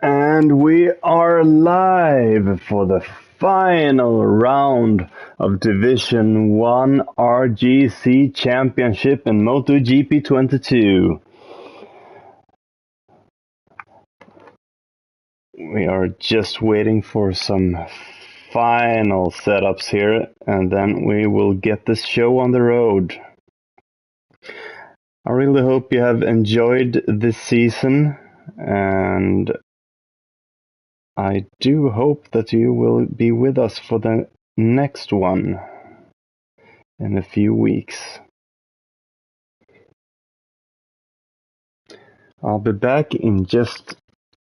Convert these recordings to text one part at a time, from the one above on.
And we are live for the final round of Division 1 RGC Championship in MotoGP22. We are just waiting for some final setups here, and then we will get this show on the road. I really hope you have enjoyed this season, and I do hope that you will be with us for the next one in a few weeks. I'll be back in just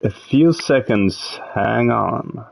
a few seconds. Hang on.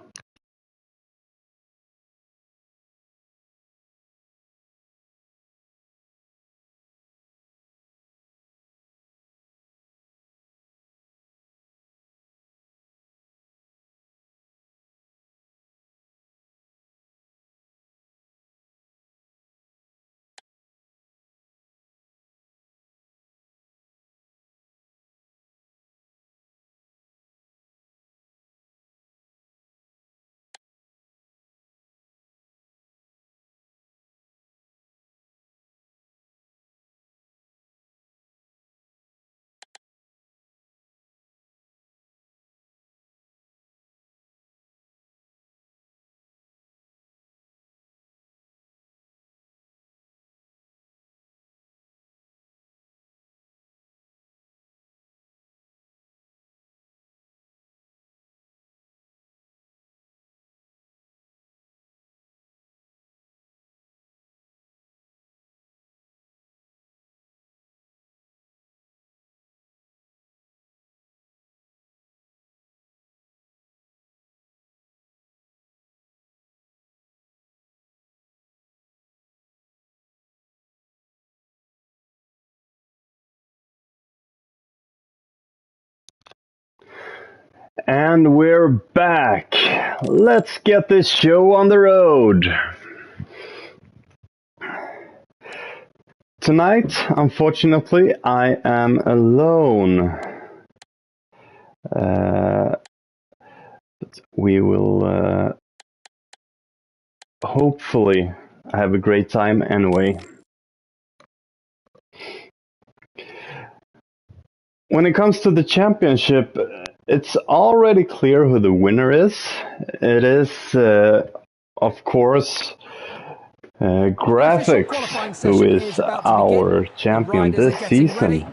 And we're back. Let's get this show on the road. Tonight, unfortunately, I am alone. But we will hopefully have a great time anyway. When it comes to the championship, it's already clear who the winner is. It is, of course, Graphics, who is our champion this season.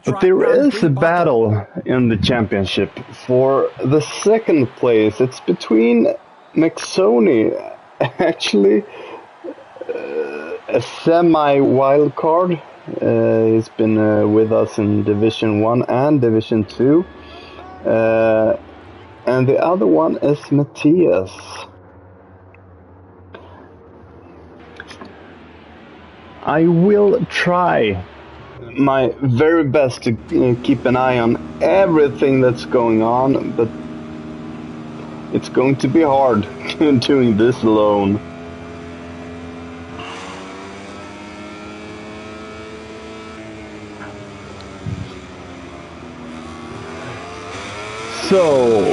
But there is a battle in the championship for the second place. It's between Maxoni, actually a semi-wild card. He's been with us in Division 1 and Division 2. And the other one is Matthias. I will try my very best to keep an eye on everything that's going on, but it's going to be hard doing this alone. So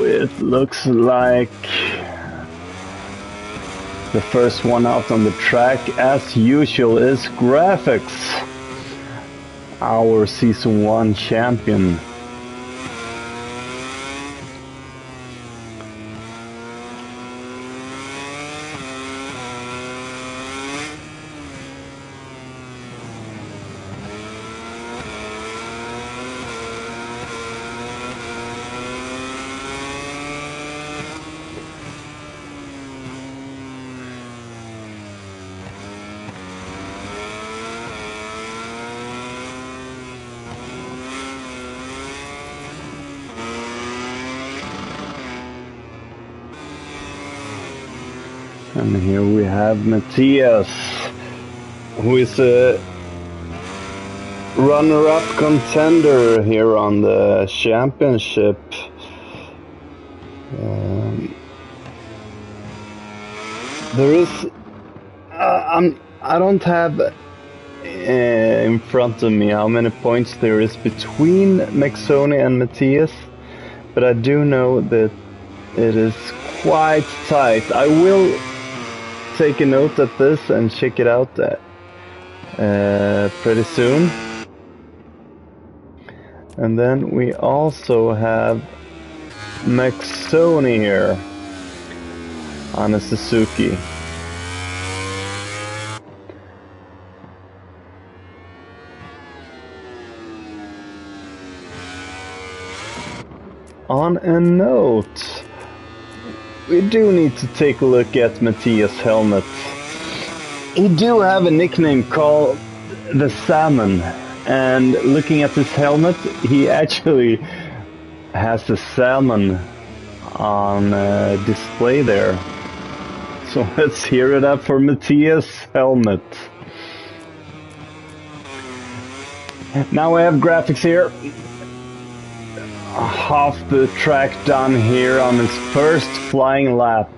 it looks like the first one out on the track, as usual, is Graphics, our Season 1 champion. And here we have Matthias, who is a runner-up contender here on the championship. There is, I don't have in front of me how many points there is between Mexoni and Matthias, but I do know that it is quite tight. I will take a note at this and check it out pretty soon. And then we also have Mexoni here on a Suzuki. On a note, we do need to take a look at Matthias' helmet. He do have a nickname called the Salmon, and looking at this helmet, he actually has a salmon on display there. So let's hear it up for Matthias' helmet. Now we have graphics here. Half the track done here on his first flying lap.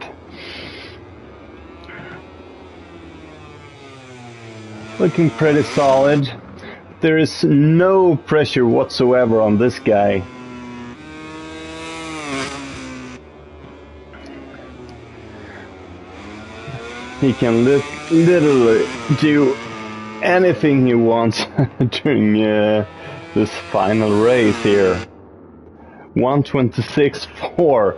Looking pretty solid. There is no pressure whatsoever on this guy. He can literally do anything he wants during this final race here. 1:26.4.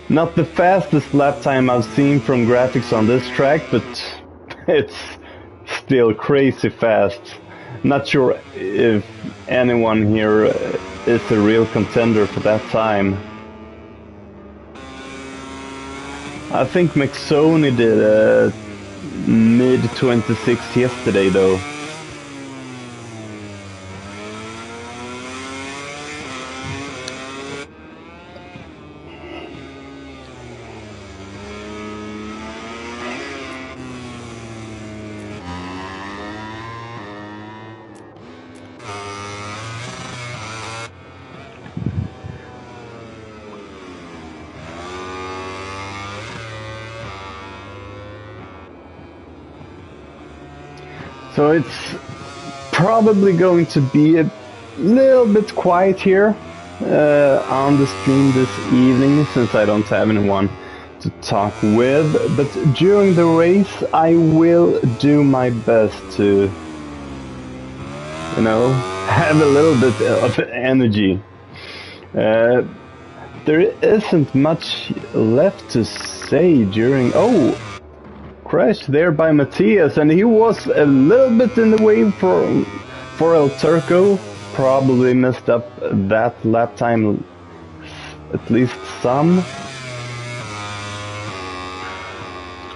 Not the fastest lap time I've seen from graphics on this track, but it's still crazy fast. Not sure if anyone here is a real contender for that time. I think Mexoni did a mid-26 yesterday though. So it's probably going to be a little bit quiet here on the stream this evening, since I don't have anyone to talk with. But during the race, I will do my best to, you know, have a little bit of energy. There isn't much left to say during... Oh! Crash there by Matthias, and he was a little bit in the way for El Turco. Probably messed up that lap time at least some.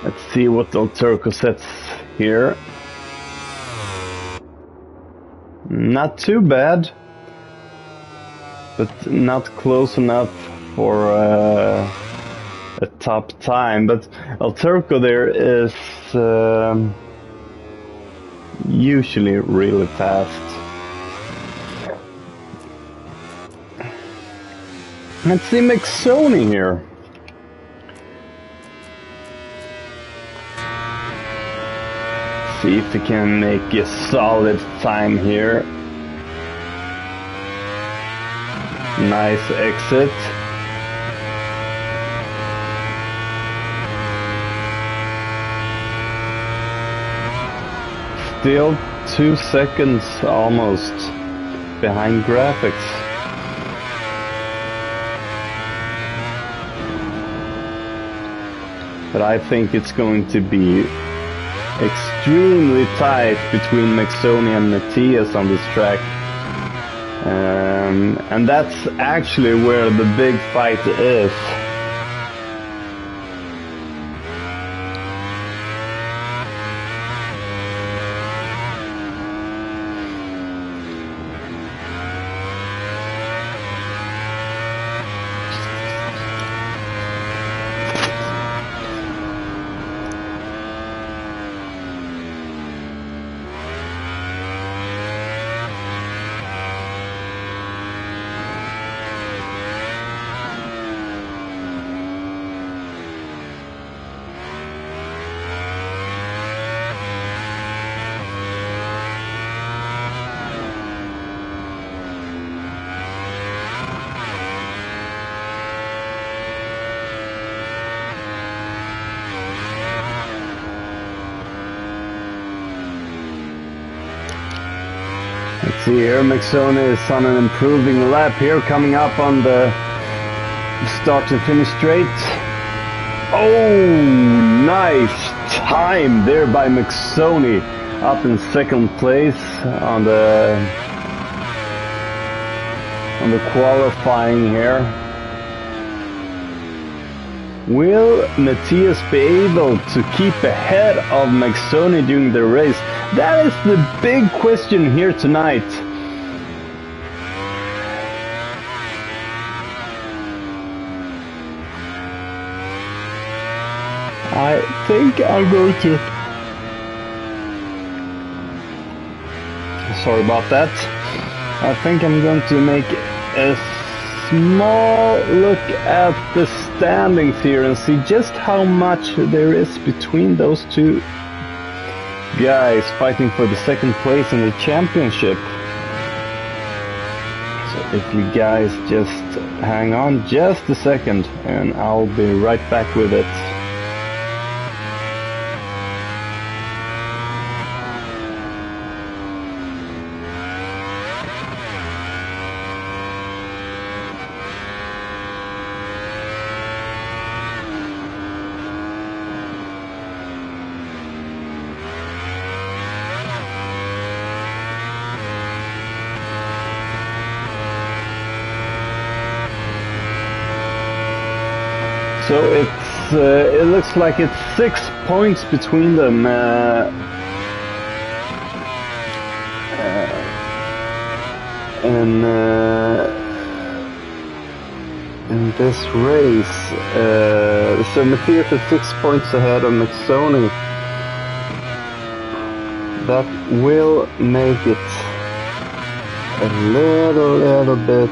Let's see what El Turco sets here. Not too bad, but not close enough for a top time. But El Turco there is usually really fast. Let's see Mexoni here. See if he can make a solid time here. Nice exit. Still 2 seconds almost behind graphics. But I think it's going to be extremely tight between Mexoni and Matthias on this track. And that's actually where the big fight is. Let's see here, McSoney is on an improving lap here, coming up on the start and finish straight. Oh, nice time there by McSoney, up in second place on the qualifying here. Will Matthias be able to keep ahead of McSoney during the race? That is the big question here tonight. I think I'm going to... Sorry about that. I think I'm going to make a small look at the standings here and see just how much there is between those two guys fighting for the second place in the championship. So if you guys just hang on just a second and I'll be right back with it. So it looks like it's 6 points between them in this race. So Matthias is 6 points ahead of McSoney. That will make it a little bit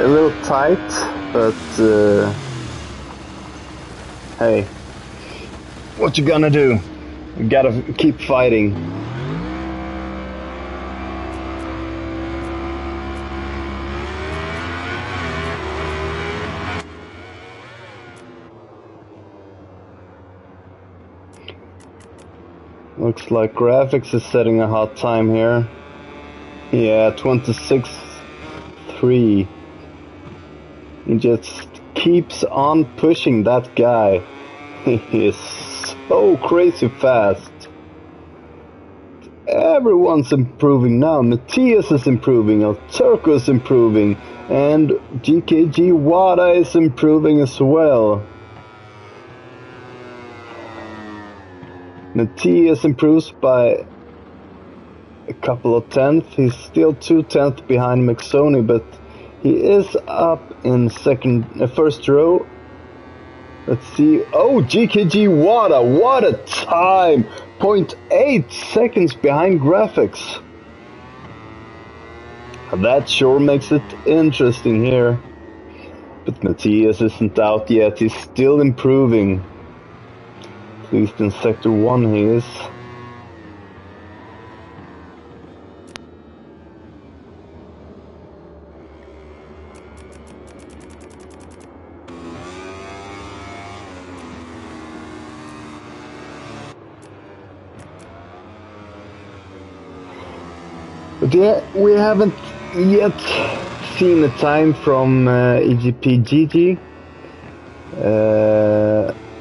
a little tight, but hey, what you gonna do? You gotta keep fighting. Looks like Graphics is setting a hot time here. Yeah, 26.3. He just keeps on pushing that guy. He is so crazy fast. Everyone's improving now. Matthias is improving, El Turco is improving, and GKG Wada is improving as well. Matthias improves by a couple of tenths. He's still 2 tenths behind McSoney, but he is up in first row. Let's see. Oh, GKG Wada, what a time! 0.8 seconds behind Graphics. That sure makes it interesting here. But Matthias isn't out yet. He's still improving. At least in Sector 1 he is. But yeah, we haven't yet seen a time from EGP GG.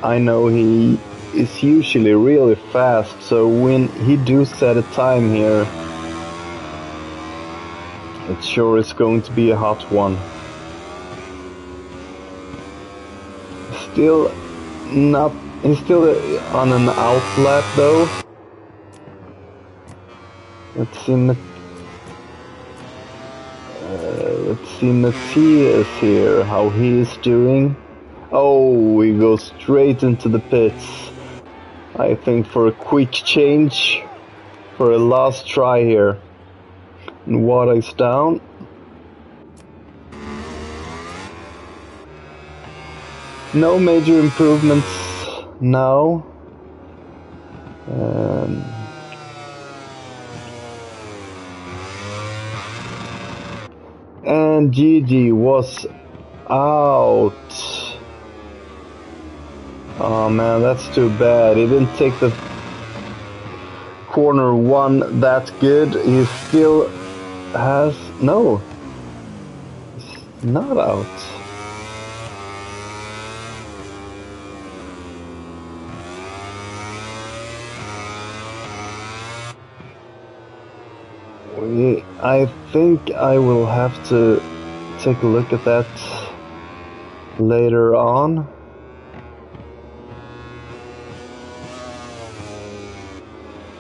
I know he is usually really fast, so when he do set a time here, it sure is going to be a hot one. Still not, he's still on an outlap though. Let's see Matthias here, how he is doing. Oh, he goes straight into the pits. I think for a quick change, for a last try here. And Wada is down. No major improvements now. And Gigi was out. Oh man, that's too bad. He didn't take the corner one that good. He still has... No. He's not out. I think I will have to take a look at that later on.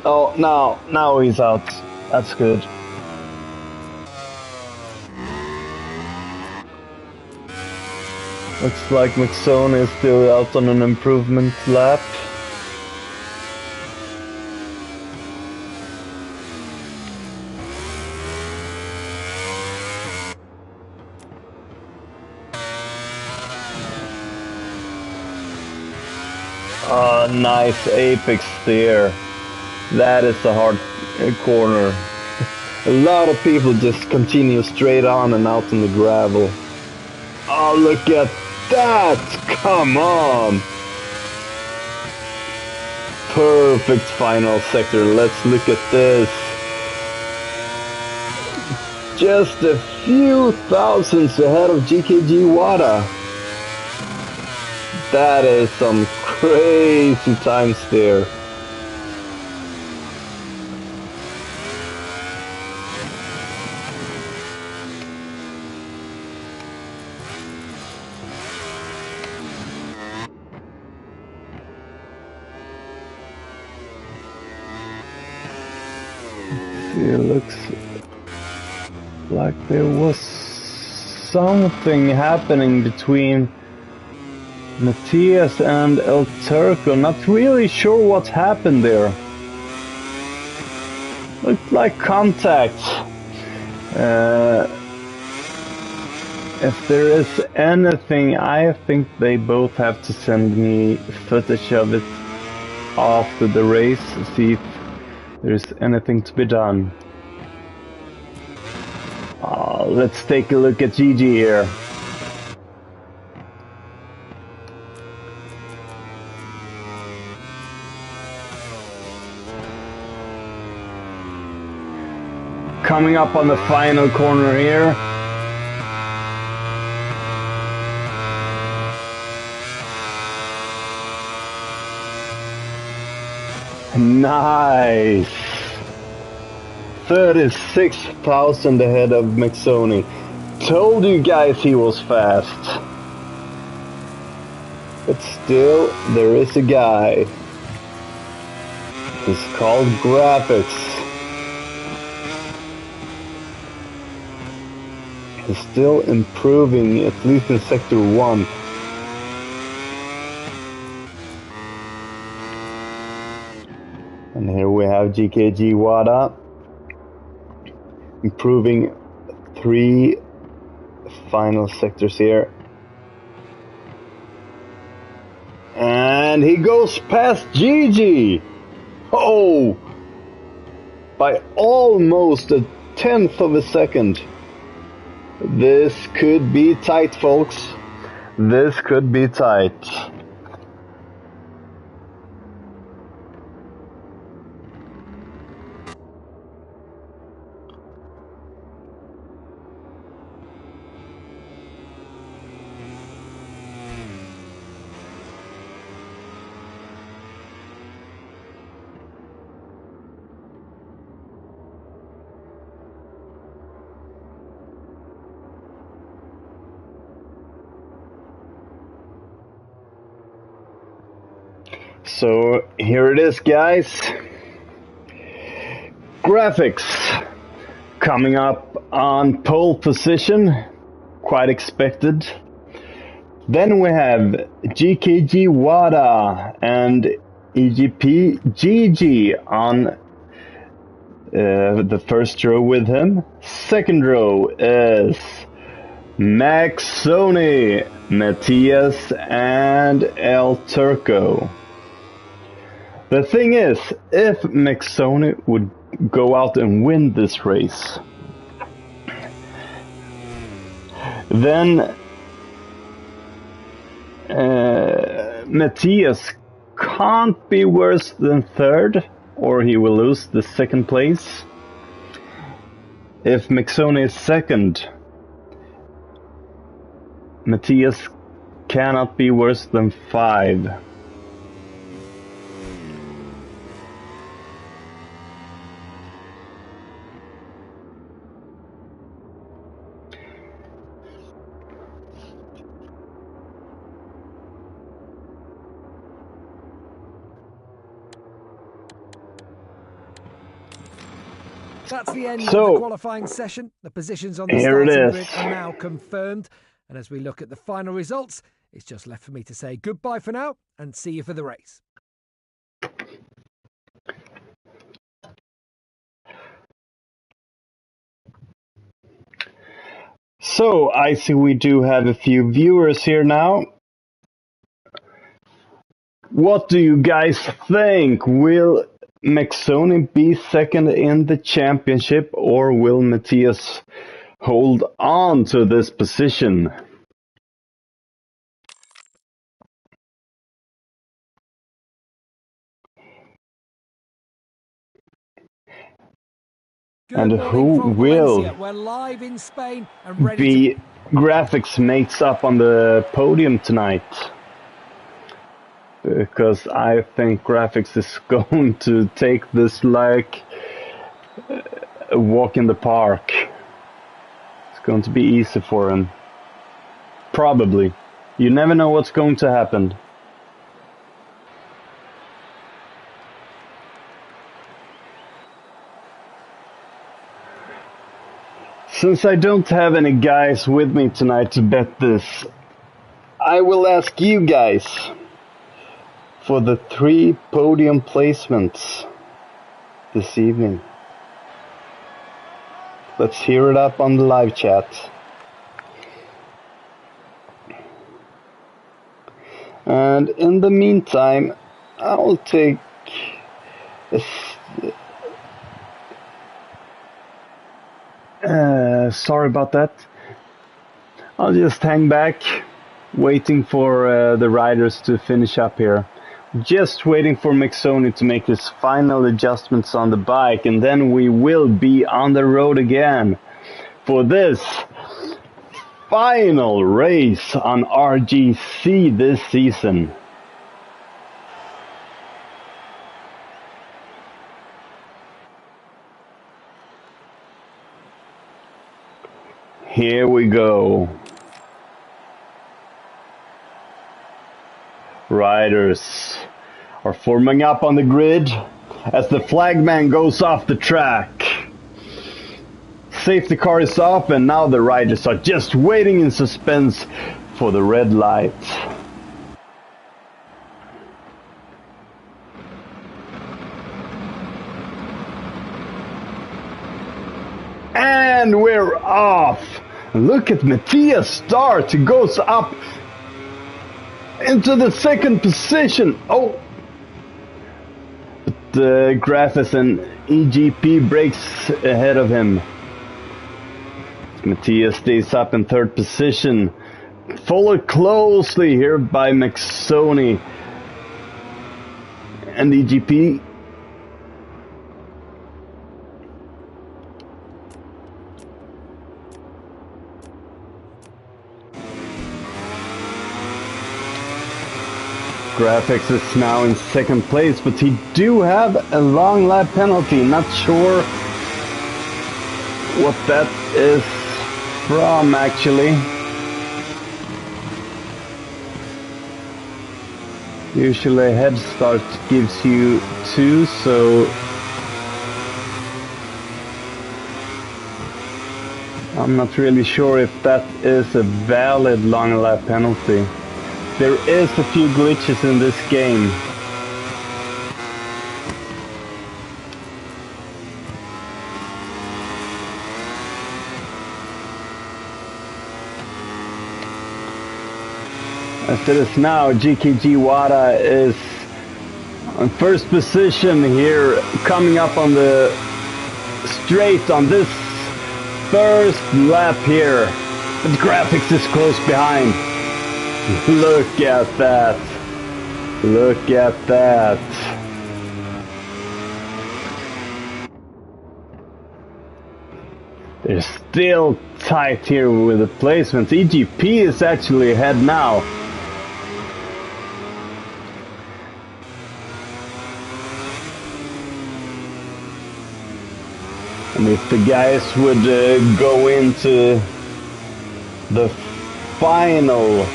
Oh, now he's out. That's good. Looks like McSone is still out on an improvement lap. Nice apex there. That is a hard corner. A lot of people just continue straight on and out in the gravel. Oh, look at that! Come on! Perfect final sector. Let's look at this. Just a few thousandths ahead of GKG Wada. That is some crazy times there. It looks like there was something happening between Matthias and El Turco. Not really sure what happened there. Looked like contact. If there is anything, I think they both have to send me footage of it after the race, see if there's anything to be done. Let's take a look at Gigi here. Coming up on the final corner here. Nice! 36,000 ahead of McSony. Told you guys he was fast. But still, there is a guy. It's called Graphics. He's still improving, at least in Sector 1. And here we have GKG Wada improving 3 final sectors here. And he goes past Gigi! Oh! By almost a 1/10 of a second. This could be tight, folks. This could be tight. So here it is, guys. Graphics coming up on pole position, quite expected. Then we have GKG Wada and EGP GG on the first row with him. Second row is McSony, Matthias and El Turco. The thing is, if McSony would go out and win this race, then Matthias can't be worse than third, or he will lose the second place. If McSoney is second, Matthias cannot be worse than 5. That's the end of the qualifying session. The positions on the starting grid are now confirmed. And as we look at the final results, it's just left for me to say goodbye for now and see you for the race. So, I see we do have a few viewers here now. What do you guys think? Will McSoney be second in the championship, or will Matthias hold on to this position? And who will We're live in Spain and ready be graphics mates up on the podium tonight? Because I think graphics is going to take this like a walk in the park. It's going to be easy for him. Probably. You never know what's going to happen. Since I don't have any guys with me tonight to bet this, I will ask you guys for the 3 podium placements this evening. Let's hear it up on the live chat. And in the meantime, I'll take sorry about that. I'll just hang back, waiting for the riders to finish up here. Just waiting for McSoney to make his final adjustments on the bike, and then we will be on the road again for this final race on RGC this season. Here we go. Riders are forming up on the grid as the flagman goes off the track. Safety car is off, and now the riders are just waiting in suspense for the red light. And we're off. Look at Matthias start. He goes up into the second position. Oh, but Graphis and EGP breaks ahead of him. Matthias stays up in third position, followed closely here by McSoney and EGP. Graphics is now in second place, but he do have a long lap penalty. Not sure what that is from, actually. Usually a head start gives you 2, so I'm not really sure if that is a valid long lap penalty. There is a few glitches in this game. As it is now, GKG Wada is on first position here, coming up on the straight on this first lap here. But Graphics is close behind. Look at that. Look at that. They're still tight here with the placements. EGP is actually ahead now. And if the guys would go into the final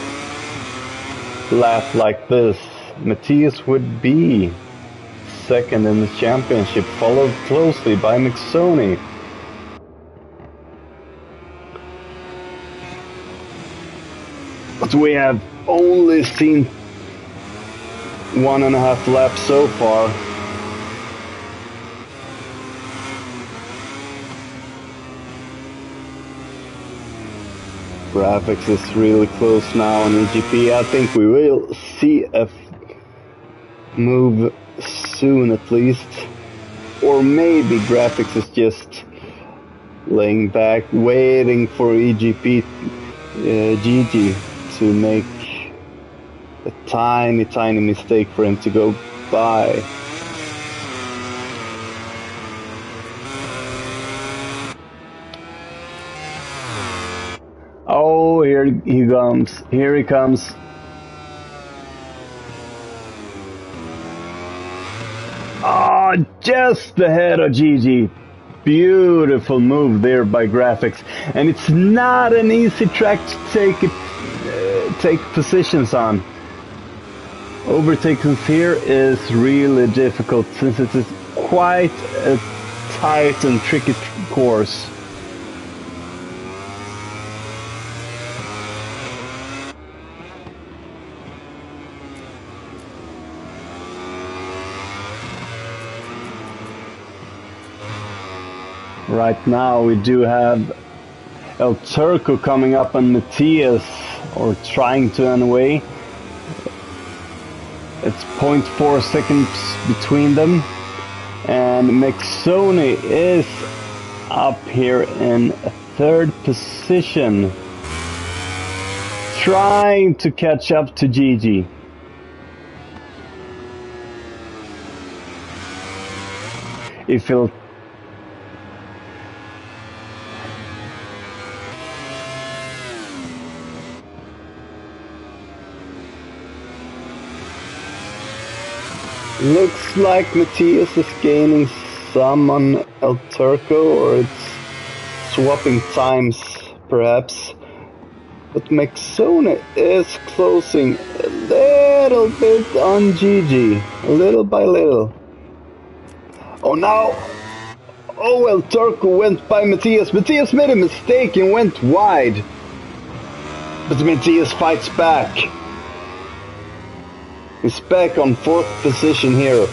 lap like this, Matthias would be second in the championship, followed closely by McSoney. But we have only seen 1.5 laps so far. Graphics is really close now on EGP. I think we will see a move soon at least. Or maybe Graphics is just laying back, waiting for EGP Gigi to make a tiny mistake for him to go by. Oh, here he comes. Here he comes. Ah, oh, just ahead of Gigi. Beautiful move there by Graphics. And it's not an easy track to take positions on. Overtaking here is really difficult since it is quite a tight and tricky course. Right now we do have El Turco coming up on Matthias, or trying to anyway. It's 0.4 seconds between them, and McSoney is up here in third position, trying to catch up to Gigi. If he'll looks like Matthias is gaining some on El Turco, or it's swapping times perhaps. But McSoney is closing a little bit on Gigi, little by little. Oh now! Oh, El Turco went by Matthias. Matthias made a mistake and went wide. But Matthias fights back. He's back on 4th position here.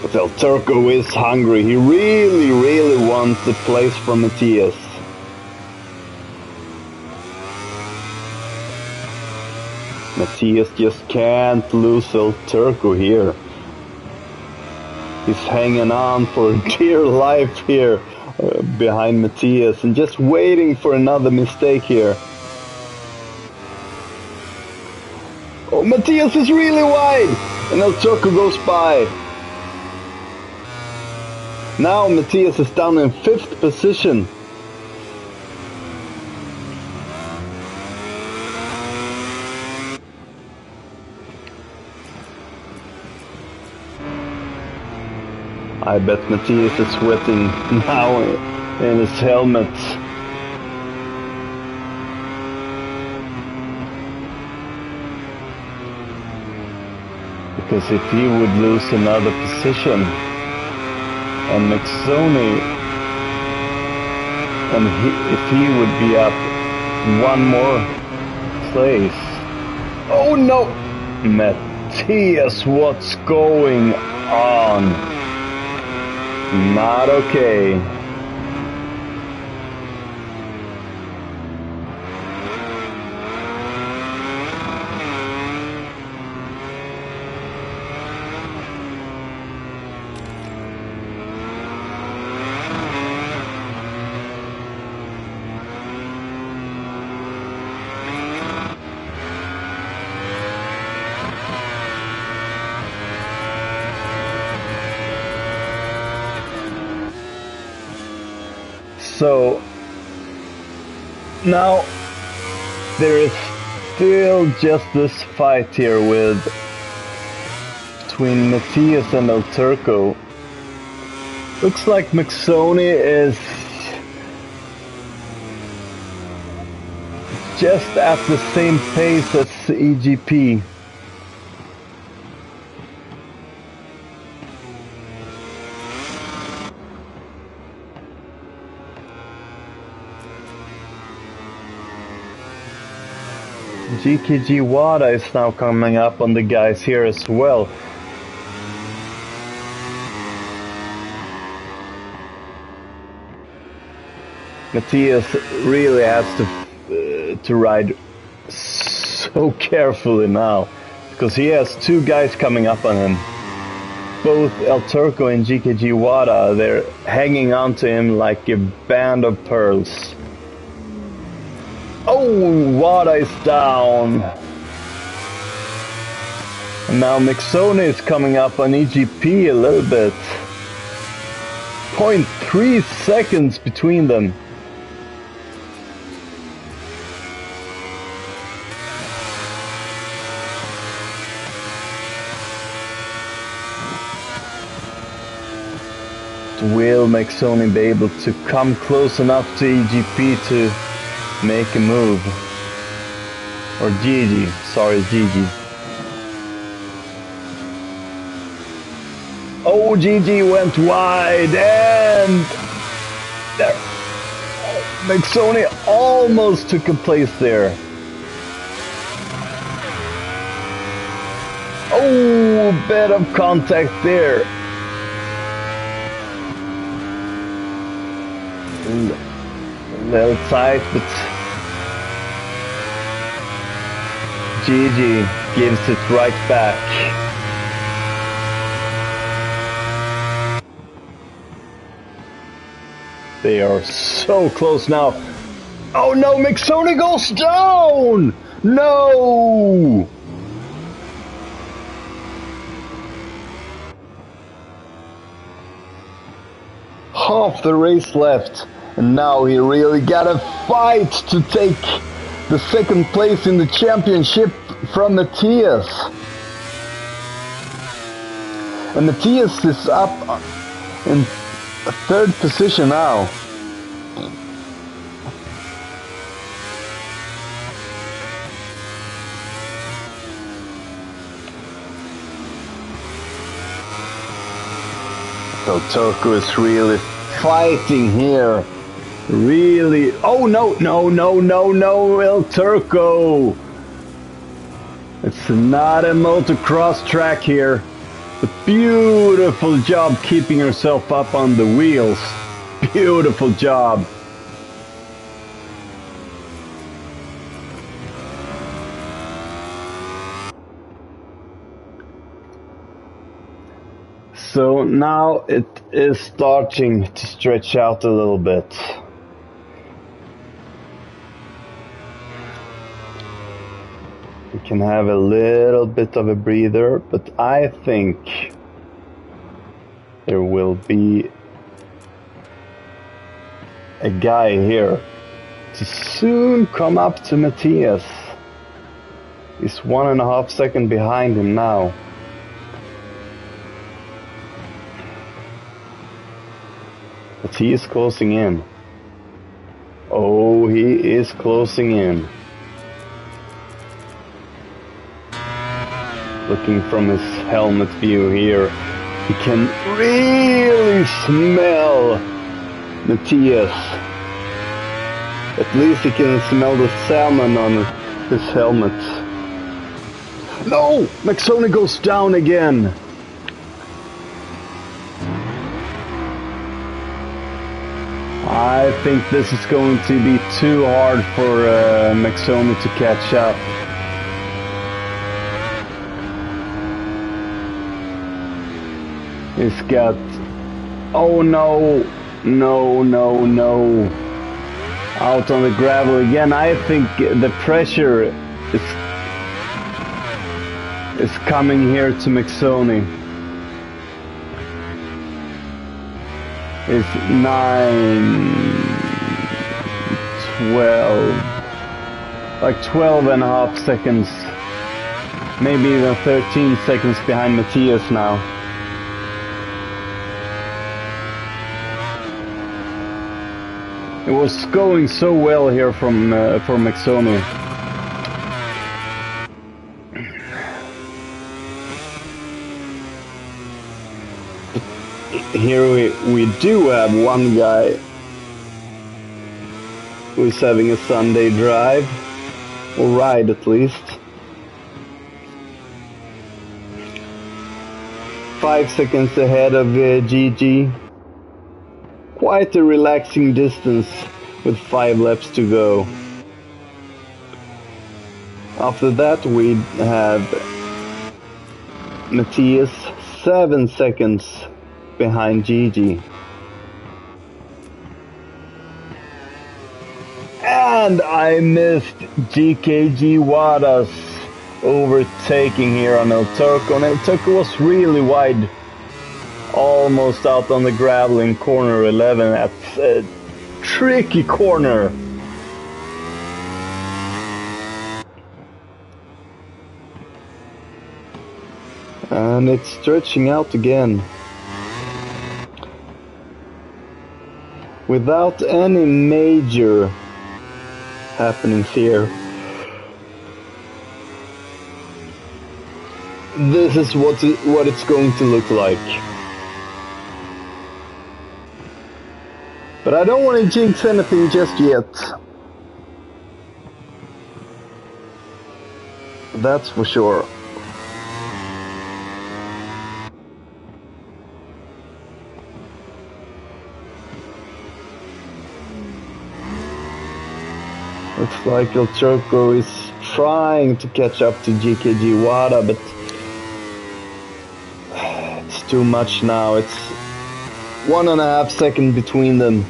But El Turco is hungry. He really wants the place for Matthias. Matthias just can't lose El Turco here. He's hanging on for dear life here behind Matthias and just waiting for another mistake here. Oh, Matthias is really wide, and El Turco goes by. Now Matthias is down in 5th position. I bet Matthias is sweating now in his helmet. Because if he would lose another position, and McSoney, and if he would be up one more place. Oh no! Matthias, what's going on? Not okay. So now there is still just this fight here between Matthias and El Turco. Looks like McSony is just at the same pace as EGP. GKG WADA is now coming up on the guys here as well. Matthias really has to ride so carefully now, because he has two guys coming up on him. Both El Turco and GKG WADA, they're hanging on to him like a band of pearls. Oh, WADA is down. And now McSony is coming up on EGP a little bit. 0.3 seconds between them. Will McSony be able to come close enough to EGP to make a move? Or GG, sorry, GG. Oh, GG went wide, and there. McSony almost took a place there. Oh, bit of contact there. A little tight, but GG gives it right back. They are so close now. Oh no, McSony goes down! No! Half the race left, and now he really gotta fight to take the second place in the championship from Matthias. And Matthias is up in third position now. So Turco is really fighting here. Really. Oh no, no, no, no, no, El Turco. It's not a motocross track here. A beautiful job keeping herself up on the wheels. Beautiful job. So now it is starting to stretch out a little bit. We can have a little bit of a breather, but I think there will be a guy here to soon come up to Matthias. He's 1.5 seconds behind him now. But he is closing in. Oh, he is closing in. Looking from his helmet view here, he can really smell Matthias. At least he can smell the salmon on his helmet. No! McSony goes down again. I think this is going to be too hard for McSony to catch up. He's got... Oh no! No, no, no. Out on the gravel again. I think the pressure is coming here to McSony. It's 9... well, like 12.5 seconds, maybe even 13 seconds behind Matthias now. It was going so well here from McSony. Here we do have one guy who's having a Sunday drive, or ride at least. 5 seconds ahead of GG. Quite a relaxing distance with 5 laps to go. After that we have Matthias 7 seconds behind GG. And I missed GKG Wada's overtaking here on El Turco. And El Turco was really wide, almost out on the gravel in corner 11. That's a tricky corner. And it's stretching out again. Without any major happenings here. This is what it's going to look like. But I don't want to jinx anything just yet. That's for sure. Looks like El Turco is trying to catch up to GKG Wada, but it's too much now. It's 1.5 seconds between them.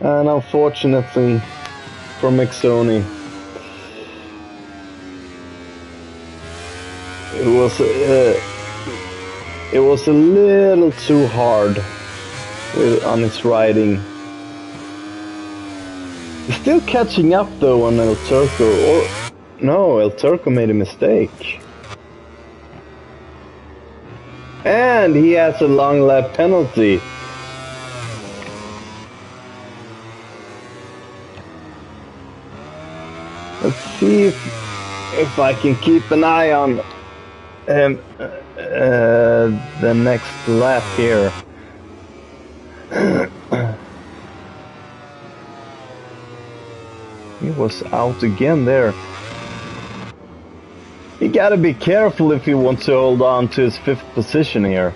And unfortunately for McSony, it was a little too hard on its riding. He's still catching up though on El Turco, or no, El Turco made a mistake. And he has a long lap penalty. Let's see if I can keep an eye on him the next lap here. He was out again there. You gotta be careful if you want to hold on to his 5th position here.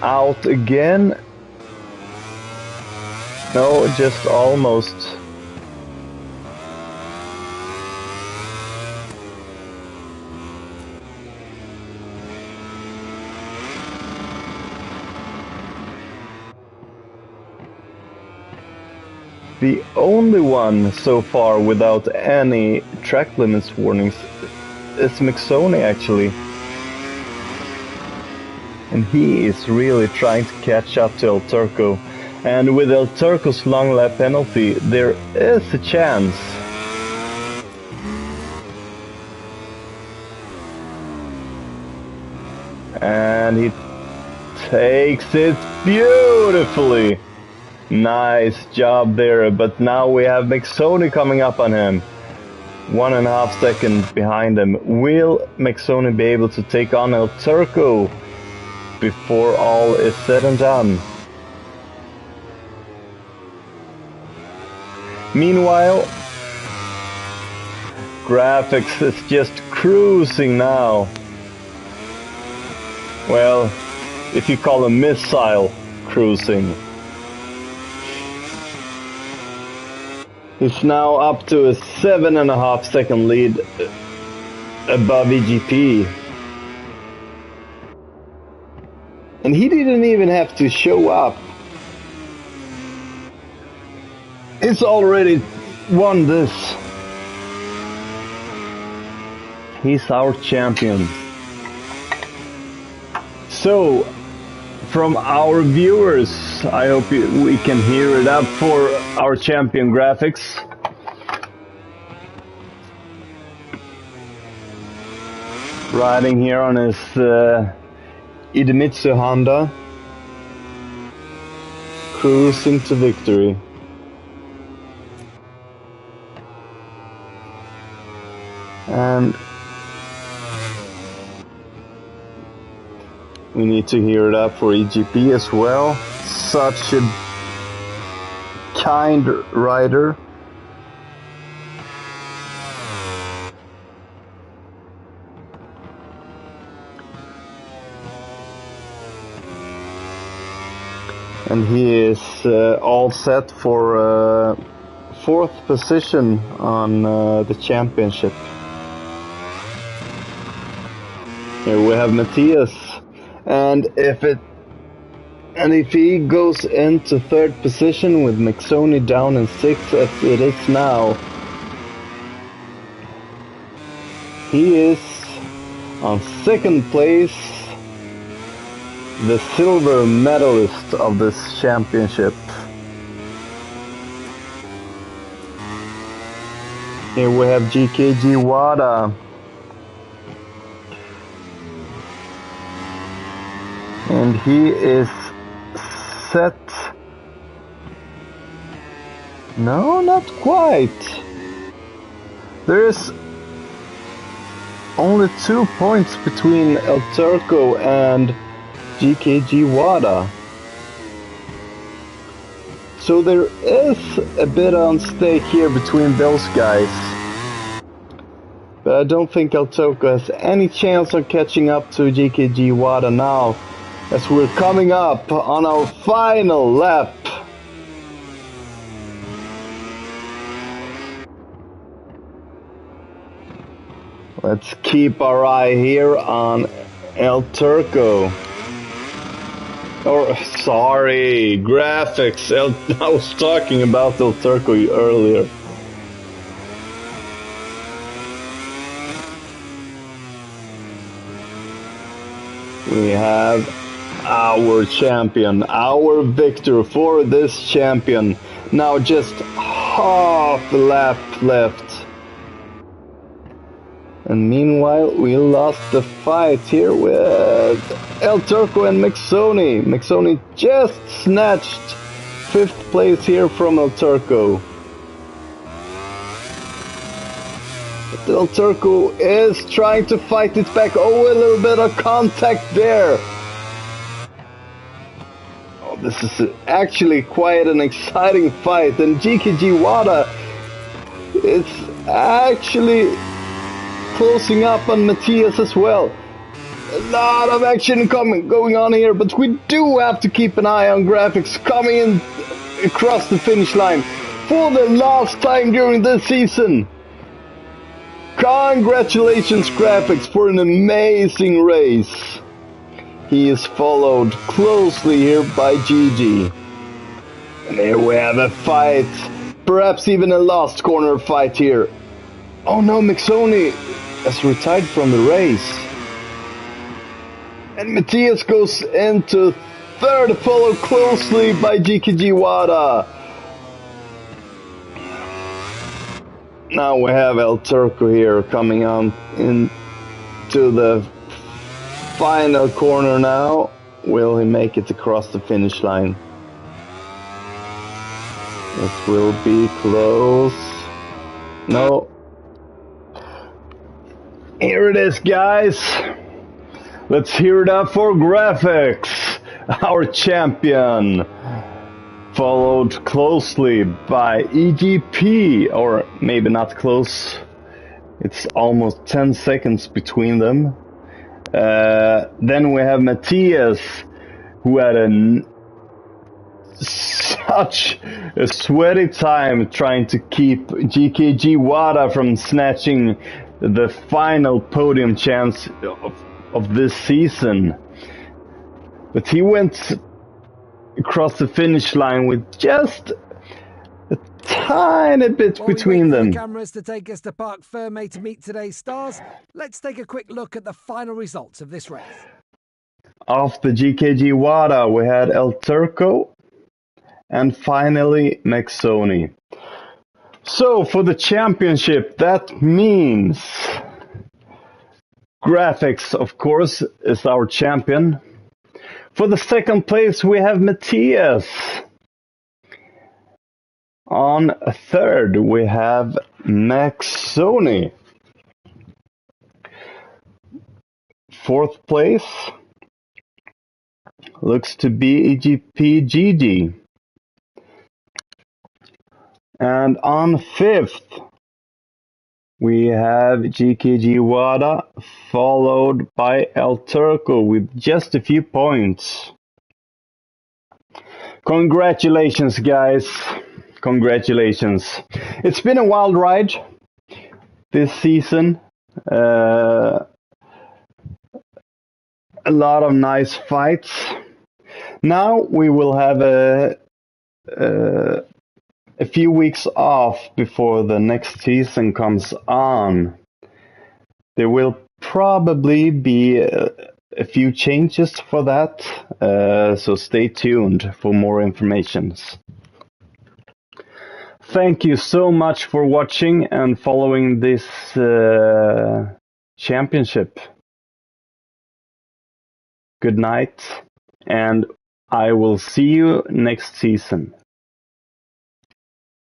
Out again. No, just almost. The only one so far without any track limits warnings is McSony actually. And he is really trying to catch up to El Turco. And with El Turco's long lap penalty, there is a chance. And he takes it beautifully. Nice job there, but now we have McSony coming up on him. 1.5 seconds behind him. Will McSony be able to take on El Turco before all is said and done? Meanwhile, graphics is just cruising now. Well, if you call a missile cruising. It's now up to a 7.5 second lead above EGP. And he didn't even have to show up. He's already won this. He's our champion. So, from our viewers, I hope we can hear it up for our champion graphics. Riding here on his Idemitsu Honda, cruising to victory. And we need to hear it up for EGP as well. Such a kind rider. And he is all set for 4th position on the championship. Here we have Matthias, and if he goes into 3rd position with Mixoni down in 6th as it is now, he is on 2nd place, the silver medalist of this championship. Here we have GKG Wada. And he is set. No, not quite. There is only 2 points between El Turco and GKG Wada. So there is a bit on stake here between those guys. But I don't think El Turco has any chance of catching up to GKG Wada now, as we're coming up on our final lap. Let's keep our eye here on El Turco. Or, sorry, graphics. I was talking about El Turco earlier. We have our champion, our victor for this champion. Now just half a lap left. And meanwhile, we lost the fight here with El Turco and Mixoni. Mixoni just snatched 5th place here from El Turco. But El Turco is trying to fight it back. Oh, a little bit of contact there. Oh, this is actually quite an exciting fight. And GKG Wada is actually closing up on Matthias as well. A lot of action going on here, but we do have to keep an eye on graphics coming in across the finish line for the last time during this season. Congratulations, graphics, for an amazing race. He is followed closely here by Gigi. And here we have a fight, perhaps even a last corner fight here. Oh no, Mixoni has retired from the race. And Matthias goes into 3rd, followed closely by GKG Wada. Now we have El Turco here coming on into the final corner now. Will he make it across the finish line? It will be close. No. Here it is, guys. Let's hear it up for graphics. Our champion, followed closely by EGP, or maybe not close. It's almost 10 seconds between them. Then we have Matthias, who had such a sweaty time trying to keep GKG Wada from snatching the final podium chance of this season. But he went across the finish line with just a tiny bit between them. The cameras to take us to Parc Ferme to meet today's stars. Let's take a quick look at the final results of this race. After GKG WADA, we had El Turco and finally Maxoni. So for the championship, that means Graphics, of course, is our champion. For the second place, we have Matthias. On third, we have Maxoni. Fourth place looks to be EGP And on fifth, we have GKG WADA, followed by El Turco with just a few points. Congratulations, guys. Congratulations. It's been a wild ride this season. A lot of nice fights. Now we will have a few weeks off before the next season comes on. There will probably be a few changes for that, so stay tuned for more information. Thank you so much for watching and following this championship. Good night, and I will see you next season.